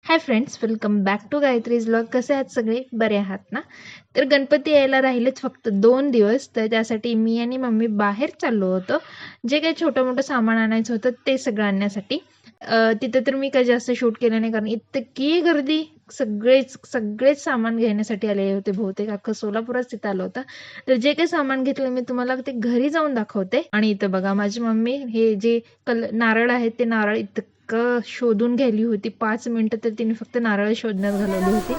High friends, welcome back to Gayatri's vlog. कसे आहात सगळे? बरे आहात ना? तर गणपती यायला राहिलेच फक्त 2 दिवस. तर त्यासाठी मी आणि मम्मी बाहेर चाललो होतो. जे काही छोटं मोठं सामान आणायचं होतं ते सगळं आणण्यासाठी. तिथं तर मी काही जास्त शूट केलं नाही, कारण इतकी गर्दी. सगळेच सगळेच सामान घेण्यासाठी आलेले होते. बहुतेक अख्खं सोलापूरच तिथं आलं होतं. तर जे काही सामान घेतलं मी तुम्हाला ते घरी जाऊन दाखवते. आणि इथं बघा, माझी मम्मी हे जे नारळ आहेत ते नारळ शोधून घ्यायली होती. 5 मिनिटं तर तिने फक्त नारळ शोधण्यात घालवली होती.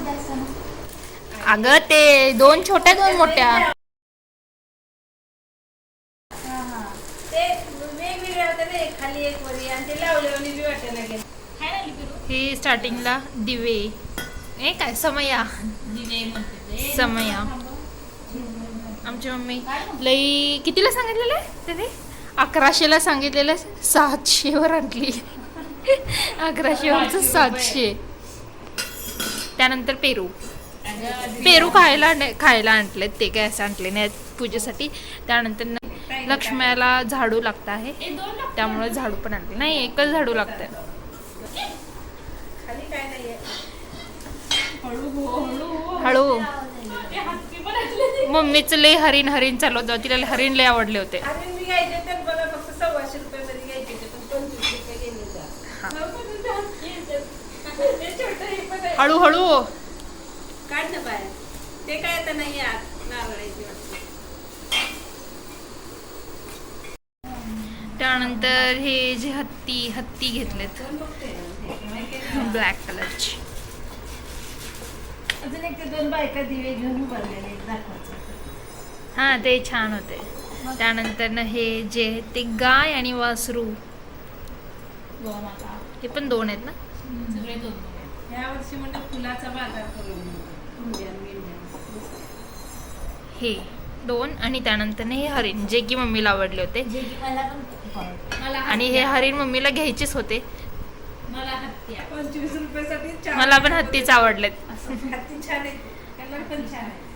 अगं ते दोन छोट्या दोन मोठ्या. हे स्टार्टिंगला दिवे हे काय समया समया. आमची मम्मी लई कितीला सांगितलेलं ते 1100ला सांगितलेलं, 700वर आणली. 1100वरचं 700. त्यानंतर पेरू पेरू खायला आणलेत, ते काय असं आणले नाही पूजेसाठी. त्यानंतर लक्ष्म्याला झाडू लागतं आहे, त्यामुळे झाडू पण आणले नाही, एकच झाडू लागतंय. हळू मम्मीच लय हरिण हरिण चालू होतं. तिला हरिण लय आवडले होते. हळूहळू काढ ना बाहेर. ते काय आता नाही त्यानंतर हे जे हत्ती घेतलेत ब्लॅक कलरची. अजून एक ते 2 बायका दिवे घेऊन उभारलेले दाखवायचं. हा, ते छान होते. त्यानंतर ना हे जे ते गाय आणि वासरू, हे पण 2 आहेत ना? सगळे 2. या वर्षी म्हणजे फुलाचा बाजार करून हे 2. आणि त्यानंतर हे हरिण, जे की मम्मीला आवडले होते. आणि हे हरिण मम्मीला घ्यायचेच होते. मला हत्ती 25 रुपयासाठी मला पण हत्तीच आवडलेत. हत्ती छान आहे, कलर पण छान आहे.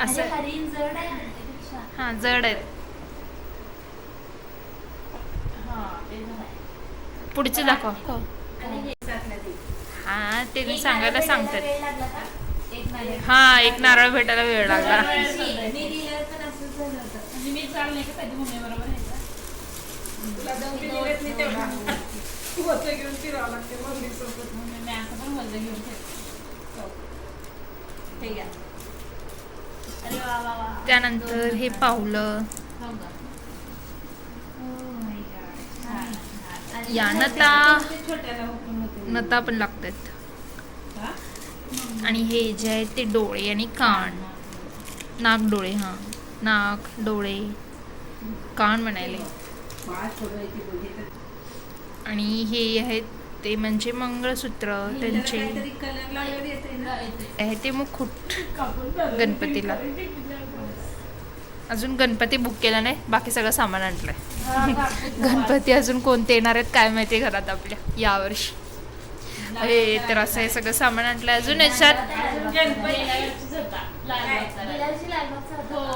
असं हरिण जड आहे. हा, जड आहेत. पुढचे दाखव. हा, ते सांगायला सांगतात. हा, एक नारळ भेटायला वेळ लागला. त्यानंतर हे पावलं या नता पण लागतात. आणि हे जे आहे ते डोळे आणि कान, नाक डोळे, हा नाक डोळे कान म्हणायले. आणि हे आहेत ते म्हणजे मंगळसूत्र त्यांचे. आहे ते मुकुट गणपतीला. अजून गणपती बुक केला नाही, बाकी सगळं सामान आणलंय. गणपती अजून कोणते येणार आहेत काय माहिती घरात आपल्या यावर्षी. हे तर असं हे सगळं सामान आणलंय. अजून याच्यात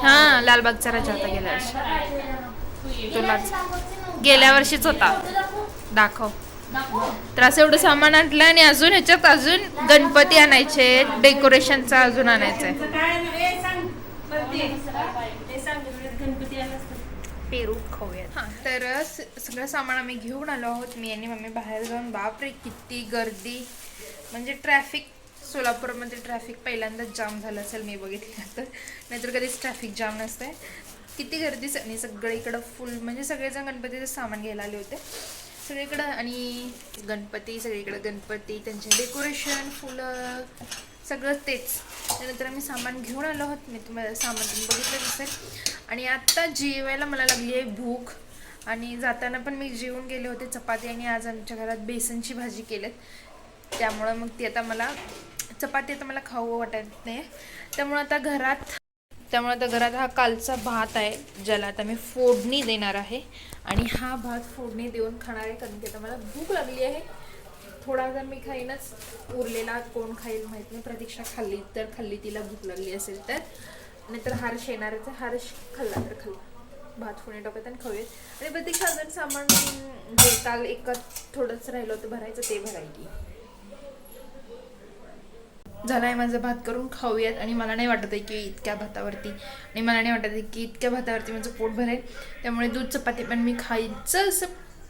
हा, लालबागचा राजा होता गेल्या वर्षी. तुलाच गेल्या वर्षीच होता. दाखव. तर असं एवढं सामान आणलं. आणि अजून ह्याच्यात अजून गणपती आणायचे, डेकोरेशनचा अजून आणायचंय. पेरू खाऊयात. हां, तर सगळं सामान आम्ही घेऊन आलो आहोत. मी आणि मम्मी बाहेर जाऊन. बापरे किती गर्दी, म्हणजे ट्रॅफिक. सोलापूरमध्ये ट्रॅफिक पहिल्यांदाच जाम झालं असेल मी बघितलं तर, नाहीतर कधीच ट्रॅफिक जाम नसते. किती गर्दी. आणि सगळीकडं फुल, म्हणजे सगळेजण गणपतीचं सामान घ्यायला आले होते सगळीकडं. आणि गणपती सगळीकडं, गणपती त्यांचे डेकोरेशन, फुलं, सगळं तेच. त्यानंतर आम्ही सामान घेऊन आलो आहोत. मी तुम्हाला सामान बघितलं दिसेल. आणि आत्ता जेवायला मला लागली आहे भूक. आणि जाताना पण मी जेवून गेले होते चपाती. आणि आज आमच्या घरात बेसनची भाजी केलेत, त्यामुळं मग ती आता मला चपाती आता मला खाऊ वाटत नाही. त्यामुळं आता घरात हा कालचा भात आहे, ज्याला आता मी फोडणी देणार आहे. आणि हा भात फोडणी देऊन खाणार आहे, कारण की आता मला भूक लागली आहे. थोडा जर मी खाईनच, उरलेला कोण खाईल माहीत नाही. प्रतीक्षा खाल्ली, तिला भूक लागली असेल तर. नाहीतर हर्ष येणारच आहे, हर्ष खाल्ला तर खाल्ला. भात फोडणी टाकत आणि खाऊयात. आणि प्रत्येक साधन सामान जे काल एकात थोडंच राहिलं होतं भरायचं ते भरायची. झालं आहे माझं भात करून खाऊयात. आणि मला नाही वाटत आहे की इतक्या भातावरती माझं पोट भरेल. त्यामुळे दूध चपाती पण मी खायचं असं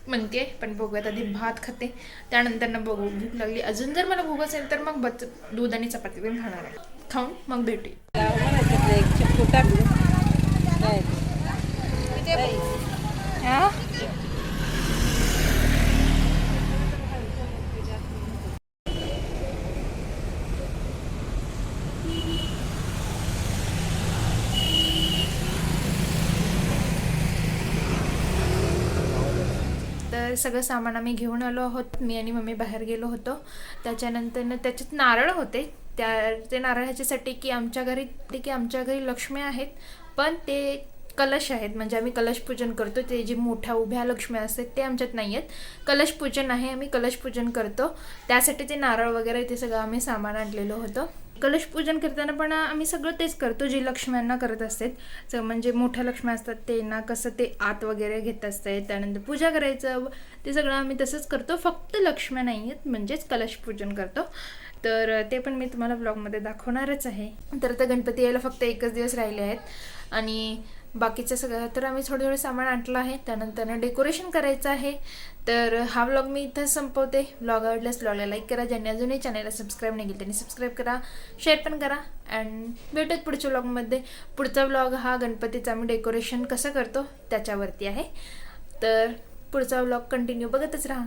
म्हणते, पण बघूयात. आधी भात खाते, त्यानंतर ना बघू भूक लागली अजून. जर मला भूक असेल तर मग दूध आणि चपाती पण खाणार आहे. खाऊन मग भेटू. तर सगळं सामान आम्ही घेऊन आलो आहोत. मी आणि मम्मी बाहेर गेलो होतो. त्याच्यानंतर त्याच्यात नारळ होते. ते नारळ ह्याच्यासाठी की आमच्या घरी लक्ष्मी आहेत, पण ते कलश आहेत. म्हणजे आम्ही कलश पूजन करतो. ते जे मोठ्या उभ्या लक्ष्मी असतात ते आमच्यात नाही आहेत. कलश पूजन आहे, आम्ही कलश पूजन करतो. त्यासाठी ते नारळ वगैरे ते सगळं आम्ही सामान आणलेलं होतं. कलश पूजन करताना पण आम्ही सगळं तेच करतो जे लक्ष्म्यांना करत असतात. म्हणजे मोठ्या लक्ष्मी असतात ते ना कसं ते आत वगैरे घेत असतात, त्यानंतर पूजा करायचं, ते सगळं आम्ही तसंच करतो. फक्त लक्ष्म्या नाही आहेत, म्हणजेच कलश पूजन करतो. तर ते पण मी तुम्हाला ब्लॉगमध्ये दाखवणारच आहे. तर आता गणपती यायला फक्त एकच दिवस राहिले आहेत आणि बाकीचं सगळं तर आम्ही थोडं सामान आणलं आहे. त्यानंतर डेकोरेशन करायचं आहे. तर हा व्लॉग मी इथं संपवते. व्लॉग आवडल्यास व्लॉगला लाईक करा. ज्यांनी अजूनही चॅनलला सबस्क्राईब नाही केलं त्यांनी सबस्क्राईब करा, शेअर पण करा. अँड भेटत पुढच्या व्लॉगमध्ये. पुढचा व्लॉग हा गणपतीचा आम्ही डेकोरेशन कसं करतो त्याच्यावरती आहे. तर पुढचा व्लॉग कंटिन्यू बघतच राहा.